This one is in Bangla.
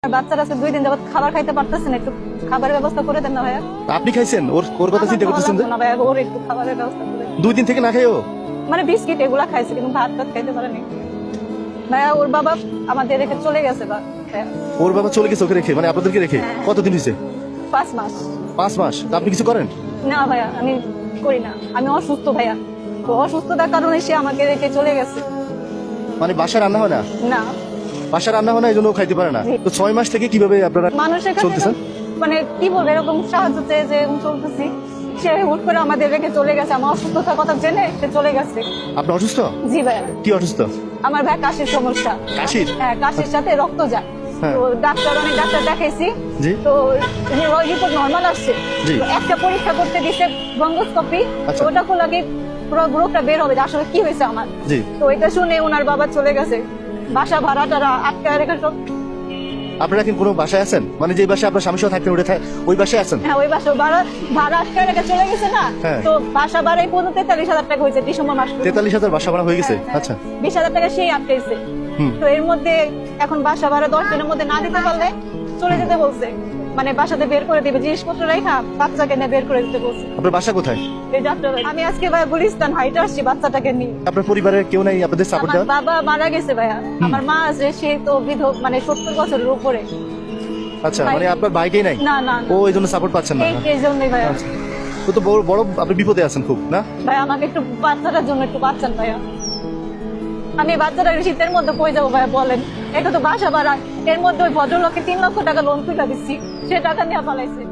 বাচ্চারা আছে 2 দিন যাবত খাবার খাইতে পারতেছে না, একটু খাবারের ব্যবস্থা করে দেন না ভাইয়া। আপনি খাইছেন? ওর কথা চিন্তা করতেছেন যে না ভাইয়া, ওর একটু খাবারের ব্যবস্থা করে দেন। 2 দিন থেকে না খাইও? মানে বিস্কিট এগুলা খাইছে কিন্তু ভাত টাত খাইতে পারেনি ভাইয়া। ওর বাবা আমাদের রেখে চলে গেছে ভাইয়া। ওর বাবা চলে গেছে ওকে রেখে, মানে আপনাদেরকে রেখে? কতদিন হয়েছে? 5 মাস। 5 মাস? তা আপনি কিছু করেন না ভাইয়া, আমি করি না, আমি অসুস্থ ভাইয়া। তো অসুস্থতার কারণে সে আমাকে রেখে চলে গেছে। মানে বাসায় রান্না হয় না? না, বাসায় রান্না হয় না, এই জন্য ও খাইতে পারে না। তো 6 মাস থেকে কিভাবে আপনারা মানুষের কাছে চলতেছেন? মানে কি বলবো, এরকম সাহায্য চেয়ে যে চলতেছি, সে হুট করে আমাদের রেখে চলে গেছে। আমার অসুস্থতার কথা জেনে সে চলে গেছে। আপনি অসুস্থ? জি ভাইয়া। কি অসুস্থ? আমার ভাই কাশির সমস্যা। কাশির? হ্যাঁ, কাশির সাথে রক্ত যায়। হ্যাঁ। তো অনেক ডাক্তার দেখাইছি, জি। তো রিপোর্ট নরমাল আসছে। জি। তো একটা পরীক্ষা করতে দিছে ব্রঙ্কোস্কপি, আচ্ছা। ওটা করলে পুরো রোগটা বের হবে যে আসলে কি হয়েছে আমার। জি। তো এটা শুনে ওনার বাবা চলে গেছে। বাসা ভাড়াটারা আটকায় রেখে সব। আপনারা কি কোনো বাসায় আছেন? মানে যে বাসায় আপনার স্বামী সহ থাকতেন ওই বাসায় আছেন? হ্যাঁ, ওই বাসা ভাড়া আটকায় রেখে চলে গেছে না। হ্যাঁ। তো বাসা ভাড়াই 43,000 টাকা হয়েছে ডিসেম্বর মাস। 43,000 বাসা ভাড়া হয়ে গেছে? আচ্ছা। 20,000 টাকা সেই আটকাইছে। হুম। তো এর মধ্যে এখন বাসা ভাড়া 10 দিনের মধ্যে না দিতে পারলে চলে যেতে বলছে। মানে বাসাতে বের করে দিবে, জিনিসপত্র রেখা বাচ্চাকে নিয়ে বের করে দিতে বলছে। আপনার বাসা কোথায়? এই যাত্রাবাড়ি। আমি আজকে ভাই গুলিস্তান হাইটে আসছি বাচ্চাটাকে নিয়ে। আপনার পরিবারের কেউ নাই আপনাদের সাপোর্ট আমার দেওয়ার? বাবা মারা গেছে ভাইয়া। আমার মা আছে, সে তো মানে 70 বছরের উপরে। আচ্ছা, মানে আপনার বাইকেই নাই? না না, ও এই জন্য সাপোর্ট পাচ্ছেন না? এই জন্যই ভাইয়া। আচ্ছা। তো বড় বড় আপনি বিপদে আছেন খুব, না? ভাই আমাকে একটু বাচ্চাটার জন্য একটু বাঁচান ভাইয়া। আমি বাচ্চাটা শীতের মধ্যে কই যাবো ভাইয়া বলেন? এটা তো বাসা ভাড়া, এর মধ্যে ওই ভদ্রলোককে 3 লক্ষ টাকা লোন তুলে দিচ্ছি, সে টাকা নিয়ে পালাইছে।